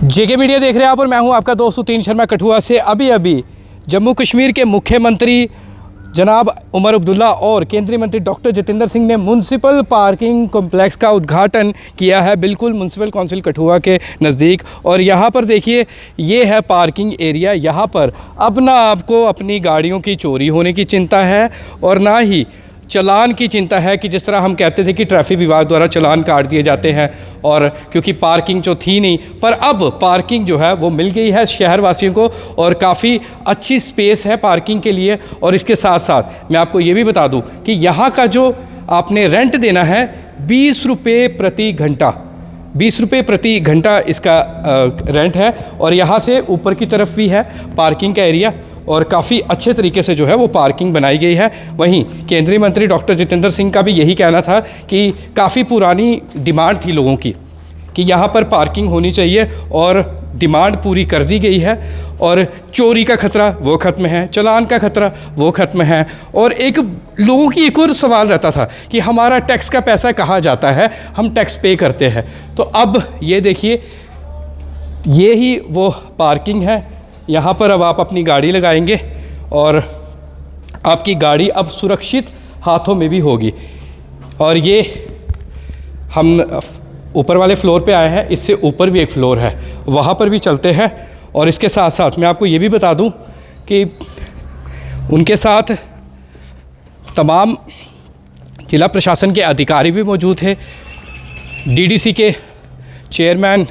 जेके media देख रहे हैं आप और मैं हूं आपका दोस्त उतीन शर्मा कठुआ से। अभी जम्मू कश्मीर के मुख्यमंत्री जनाब उमर अब्दुल्ला और केंद्रीय मंत्री डॉक्टर जितेंद्र सिंह ने म्यूनसिपल पार्किंग कॉम्प्लेक्स का उद्घाटन किया है, बिल्कुल म्यूनसिपल काउंसिल कठुआ के नज़दीक। और यहाँ पर देखिए, ये है पार्किंग एरिया। यहाँ पर अब ना आपको अपनी गाड़ियों की चोरी होने की चिंता है और ना ही चालान की चिंता है कि जिस तरह हम कहते थे कि ट्रैफिक विभाग द्वारा चालान काट दिए जाते हैं, और क्योंकि पार्किंग जो थी नहीं, पर अब पार्किंग जो है वो मिल गई है शहर वासियों को और काफ़ी अच्छी स्पेस है पार्किंग के लिए। और इसके साथ साथ मैं आपको ये भी बता दूं कि यहाँ का जो आपने रेंट देना है 20 रुपये प्रति घंटा, 20 रुपये प्रति घंटा इसका रेंट है। और यहाँ से ऊपर की तरफ भी है पार्किंग का एरिया और काफ़ी अच्छे तरीके से जो है वो पार्किंग बनाई गई है। वहीं केंद्रीय मंत्री डॉक्टर जितेंद्र सिंह का भी यही कहना था कि काफ़ी पुरानी डिमांड थी लोगों की कि यहाँ पर पार्किंग होनी चाहिए और डिमांड पूरी कर दी गई है। और चोरी का खतरा वो ख़त्म है, चालान का खतरा वो ख़त्म है। और एक लोगों की एक और सवाल रहता था कि हमारा टैक्स का पैसा कहाँ जाता है, हम टैक्स पे करते हैं। तो अब ये देखिए, ये ही वो पार्किंग है। यहाँ पर अब आप अपनी गाड़ी लगाएंगे और आपकी गाड़ी अब सुरक्षित हाथों में भी होगी। और ये हम ऊपर वाले फ्लोर पे आए हैं, इससे ऊपर भी एक फ्लोर है, वहाँ पर भी चलते हैं। और इसके साथ साथ मैं आपको ये भी बता दूं कि उनके साथ तमाम जिला प्रशासन के अधिकारी भी मौजूद थे, डीडीसी के चेयरमैन,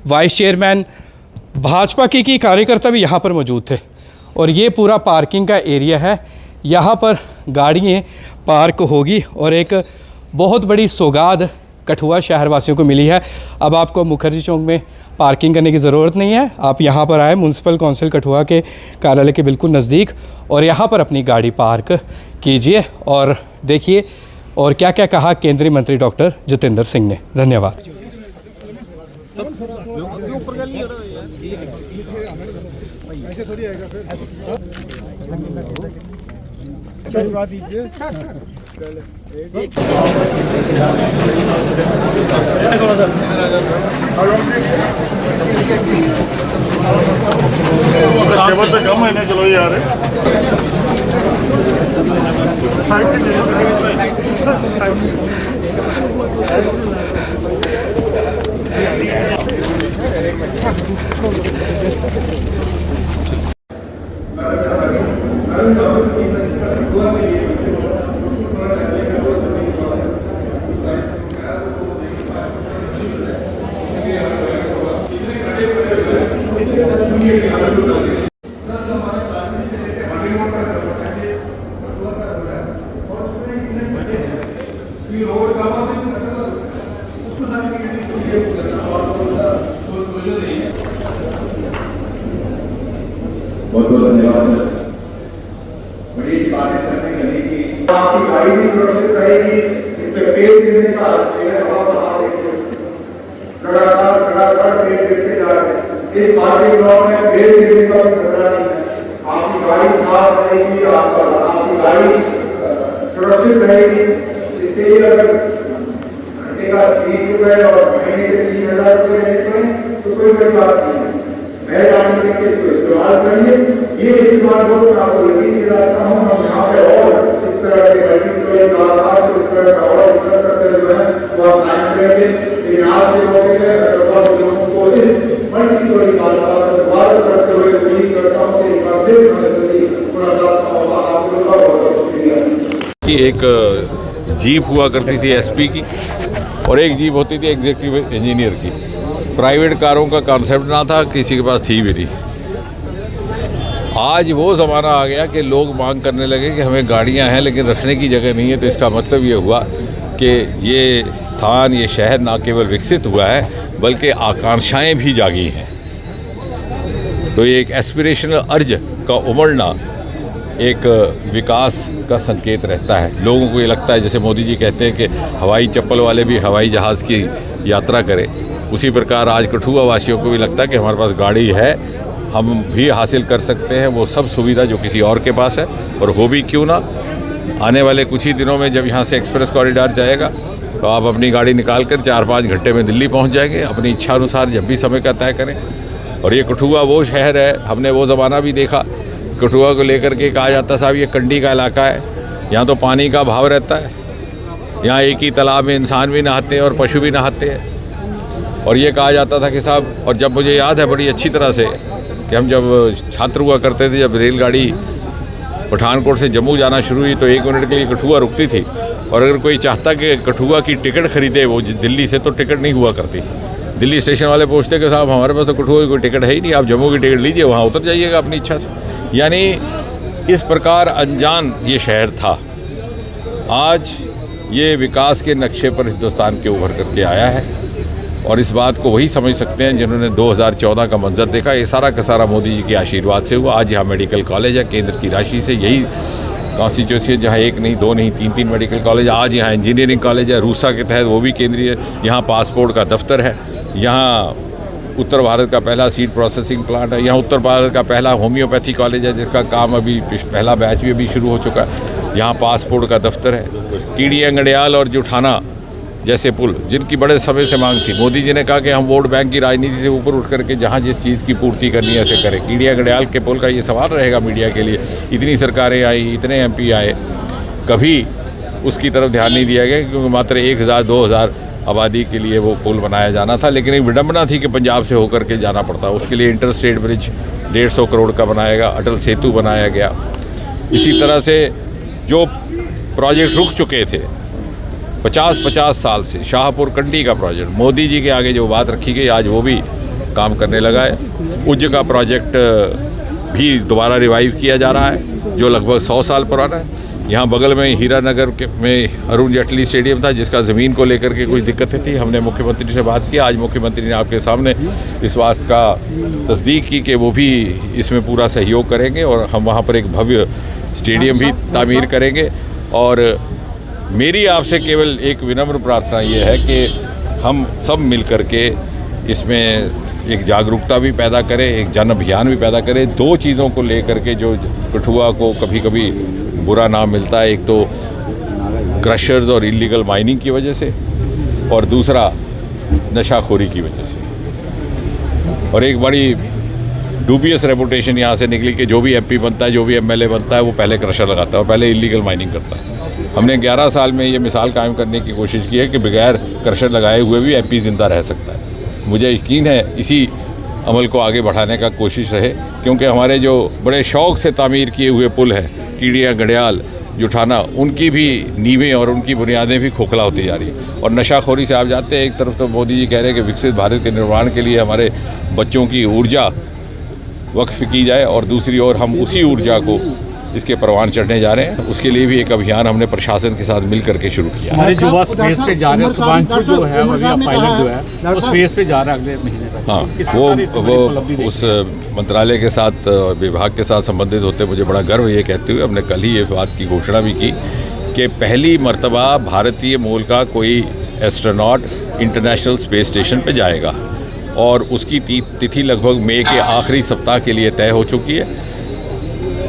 वाइस चेयरमैन, भाजपा के कार्यकर्ता भी यहाँ पर मौजूद थे। और ये पूरा पार्किंग का एरिया है, यहाँ पर गाड़ियाँ पार्क होगी और एक बहुत बड़ी सौगात कठुआ शहरवासियों को मिली है। अब आपको मुखर्जी चौक में पार्किंग करने की ज़रूरत नहीं है, आप यहाँ पर आए म्यूनसिपल काउंसिल कठुआ के कार्यालय के बिल्कुल नज़दीक और यहाँ पर अपनी गाड़ी पार्क कीजिए। और देखिए और क्या क्या कहा केंद्रीय मंत्री डॉक्टर जितेंद्र सिंह ने। धन्यवाद। कम है, चलो यार बहुत बहुत धन्यवाद। बड़ी इस बात करने की आपकी गाड़ी भी सुरक्षित रहेगी। इस पे पेड़ गिरने का लगातार पेड़ गिरते जा रहे हैं। इस पार्किंग लॉट में पेड़ गिरने का खतरा नहीं है। आपकी गाड़ी साफ रहेगी, आपकी गाड़ी सुरक्षित रहेगी। इसके लिए अगर घंटे का 20 रुपए और महीने के 3000 रुपये लेते हैं तो कोई बड़ी बात नहीं है। मैं जानने के इसको इस्तेमाल करिए। ये इस्तेमाल को मैं आपको यकीन दिलाता हूँ, हम यहाँ पे और इस तरह के सर्विस को इस तरह का और करते जो है वो आप लाइन करेंगे। लेकिन आज के मौके पे लोगों को इस बड़ी बड़ी बात करते हुए उम्मीद करता हूँ कि एक बार फिर कि एक जीप हुआ करती थी एसपी की और एक जीप होती थी एग्जीक्यूटिव इंजीनियर की। प्राइवेट कारों का कॉन्सेप्ट ना था, किसी के पास थी भी नहीं। आज वो ज़माना आ गया कि लोग मांग करने लगे कि हमें गाड़ियां हैं लेकिन रखने की जगह नहीं है। तो इसका मतलब ये हुआ कि ये स्थान, ये शहर ना केवल विकसित हुआ है बल्कि आकांक्षाएं भी जागी हैं। तो ये एक एस्पिरेशनल अर्ज का उमड़ना एक विकास का संकेत रहता है। लोगों को ये लगता है, जैसे मोदी जी कहते हैं कि हवाई चप्पल वाले भी हवाई जहाज़ की यात्रा करें, उसी प्रकार आज कठुआ वासियों को भी लगता है कि हमारे पास गाड़ी है, हम भी हासिल कर सकते हैं वो सब सुविधा जो किसी और के पास है। और हो भी क्यों ना, आने वाले कुछ ही दिनों में जब यहाँ से एक्सप्रेस कॉरिडोर जाएगा तो आप अपनी गाड़ी निकाल कर 4-5 घंटे में दिल्ली पहुंच जाएंगे, अपनी इच्छा अनुसार जब भी समय का तय करें। और ये कठुआ वो शहर है, हमने वो ज़माना भी देखा, कठुआ को लेकर के कहा जाता साहब ये कंडी का इलाका है, यहाँ तो पानी का अभाव रहता है, यहाँ एक ही तालाब में इंसान भी नहाते हैं और पशु भी नहाते हैं। और ये कहा जाता था कि साहब, और जब मुझे याद है बड़ी अच्छी तरह से कि हम जब छात्र हुआ करते थे, जब रेलगाड़ी पठानकोट से जम्मू जाना शुरू हुई तो 1 मिनट के लिए कठुआ रुकती थी, और अगर कोई चाहता कि कठुआ की टिकट खरीदे वो दिल्ली से, तो टिकट नहीं हुआ करती। दिल्ली स्टेशन वाले पूछते कि साहब हमारे पास तो कठुआ की कोई टिकट है ही नहीं, आप जम्मू की टिकट लीजिए, वहाँ उतर जाइएगा अपनी इच्छा से। यानी इस प्रकार अनजान ये शहर था। आज ये विकास के नक्शे पर हिंदुस्तान के उभर करके आया है, और इस बात को वही समझ सकते हैं जिन्होंने 2014 का मंजर देखा। ये सारा का सारा मोदी जी के आशीर्वाद से हुआ। आज यहाँ मेडिकल कॉलेज है, केंद्र की राशि से, यही कॉन्स्टिट्यूंसी है जहाँ 1 नहीं 2 नहीं 3 मेडिकल कॉलेज। आज यहाँ इंजीनियरिंग कॉलेज है रूसा के तहत, वो भी केंद्रीय। यहाँ पासपोर्ट का दफ्तर है, यहाँ उत्तर भारत का पहला सीड प्रोसेसिंग प्लांट है, यहाँ उत्तर भारत का पहला होम्योपैथी कॉलेज है जिसका काम अभी पहला बैच भी अभी शुरू हो चुका है। यहाँ पासपोर्ट का दफ्तर है। कीड़िया गंडियाल और जुठाना जैसे पुल जिनकी बड़े समय से मांग थी, मोदी जी ने कहा कि हम वोट बैंक की राजनीति से ऊपर उठ करके जहाँ जिस चीज़ की पूर्ति करनी है ऐसे करें। कीड़िया गंडियाल के पुल का ये सवाल रहेगा मीडिया के लिए, इतनी सरकारें आई, इतने MP आए, कभी उसकी तरफ ध्यान नहीं दिया गया, क्योंकि मात्र 1000-2000 आबादी के लिए वो पुल बनाया जाना था। लेकिन एक विडम्बना थी कि पंजाब से होकर के जाना पड़ता। उसके लिए इंटर स्टेट ब्रिज 150 करोड़ का बनाया गया, अटल सेतु बनाया गया। इसी तरह से जो प्रोजेक्ट रुक चुके थे 50-50 साल से, शाहपुर कंडी का प्रोजेक्ट, मोदी जी के आगे जो बात रखी गई आज वो भी काम करने लगा है। उज्ज का प्रोजेक्ट भी दोबारा रिवाइव किया जा रहा है जो लगभग 100 साल पुराना है। यहाँ बगल में हीरानगर में अरुण जेटली स्टेडियम था जिसका ज़मीन को लेकर के कुछ दिक्कतें थी। हमने मुख्यमंत्री से बात की, आज मुख्यमंत्री ने आपके सामने इस बात का तस्दीक की कि वो भी इसमें पूरा सहयोग करेंगे और हम वहाँ पर एक भव्य स्टेडियम भी तामीर करेंगे। और मेरी आपसे केवल एक विनम्र प्रार्थना ये है कि हम सब मिल कर के इसमें एक जागरूकता भी पैदा करें, एक जन अभियान भी पैदा करें। 2 चीज़ों को लेकर के जो कठुआ को कभी कभी बुरा नाम मिलता है, एक तो क्रशर्स और इलीगल माइनिंग की वजह से, और दूसरा नशाखोरी की वजह से। और एक बड़ी डूबियस रेपुटेशन यहाँ से निकली कि जो भी MP बनता है, जो भी MLA बनता है, वो पहले क्रशर लगाता है और पहले इलीगल माइनिंग करता है। हमने 11 साल में ये मिसाल कायम करने की कोशिश की है कि बगैर क्रशर लगाए हुए भी MP जिंदा रह सकता है। मुझे यकीन है इसी अमल को आगे बढ़ाने का कोशिश रहे, क्योंकि हमारे जो बड़े शौक़ से तामीर किए हुए पुल हैं कीड़िया गंडियाल जुठाना, उनकी भी नींवें और उनकी बुनियादें भी खोखला होती जा रही है। और नशाखोरी से आप जानते हैं, एक तरफ तो मोदी जी कह रहे हैं कि विकसित भारत के निर्माण के लिए हमारे बच्चों की ऊर्जा वक्फ की जाए, और दूसरी ओर हम उसी ऊर्जा को इसके परवान चढ़ने जा रहे हैं। उसके लिए भी एक अभियान हमने प्रशासन के साथ मिल करके शुरू किया। हमारे युवा स्पेस पे जा रहे हैं, सुभांशु जो है और पायलट जो है वो स्पेस पे जा रहा है अगले महीने तक। हाँ, वो उस मंत्रालय के साथ, विभाग के साथ संबंधित होते मुझे बड़ा गर्व ये कहते हुए हमने कल ही ये बात की घोषणा भी की कि पहली मर्तबा भारतीय मूल का कोई एस्ट्रोनॉट इंटरनेशनल स्पेस स्टेशन पे जाएगा, और उसकी तिथि लगभग मई के आखिरी सप्ताह के लिए तय हो चुकी है।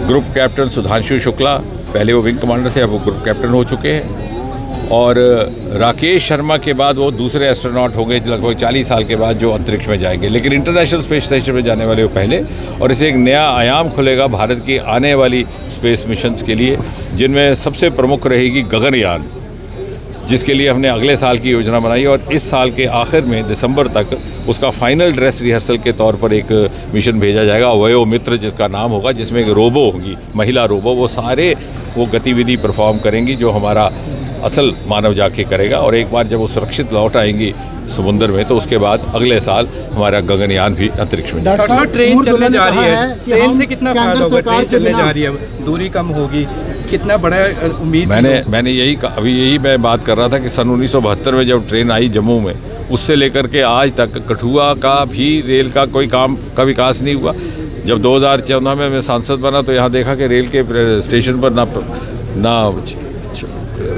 ग्रुप कैप्टन सुधांशु शुक्ला, पहले वो विंग कमांडर थे, अब वो ग्रुप कैप्टन हो चुके हैं। और राकेश शर्मा के बाद वो दूसरे एस्ट्रोनॉट होंगे लगभग 40 साल के बाद जो अंतरिक्ष में जाएंगे, लेकिन इंटरनेशनल स्पेस स्टेशन में जाने वाले वो पहले। और इसे एक नया आयाम खुलेगा भारत की आने वाली स्पेस मिशंस के लिए, जिनमें सबसे प्रमुख रहेगी गगनयान, जिसके लिए हमने अगले साल की योजना बनाई, और इस साल के आखिर में दिसंबर तक उसका फाइनल ड्रेस रिहर्सल के तौर पर एक मिशन भेजा जाएगा, वयो मित्र जिसका नाम होगा, जिसमें एक रोबो होगी, महिला रोबो। वो सारे वो गतिविधि परफॉर्म करेंगी जो हमारा असल मानव जाके करेगा। और एक बार जब वो सुरक्षित लौट आएंगी समुद्र में, तो उसके बाद अगले साल हमारा गगनयान भी अंतरिक्ष में जाएगा। डॉक्टर, ट्रेन चलने जा रही है, ट्रेन से कितना फायदा होगा? ट्रेन चलने जा रही है, दूरी कम होगी, कितना बड़ा उम्मीद? मैंने यही अभी यही मैं बात कर रहा था कि सन 1972 में जब ट्रेन आई जम्मू में, उससे लेकर के आज तक कठुआ का भी रेल का कोई काम का विकास नहीं हुआ। जब 2014 में मैं सांसद बना तो यहाँ देखा कि रेल के स्टेशन पर ना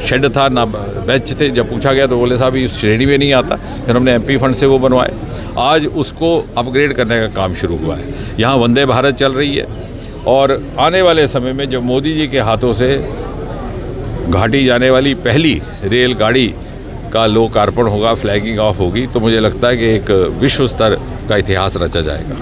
शेड था, ना बेंच थे। जब पूछा गया तो बोले साहब इस श्रेणी में नहीं आता। फिर हमने MP फंड से वो बनवाए। आज उसको अपग्रेड करने का काम शुरू हुआ है। यहाँ वंदे भारत चल रही है, और आने वाले समय में जब मोदी जी के हाथों से घाटी जाने वाली पहली रेलगाड़ी का लोकार्पण होगा, फ्लैगिंग ऑफ होगी, तो मुझे लगता है कि एक विश्व स्तर का इतिहास रचा जाएगा।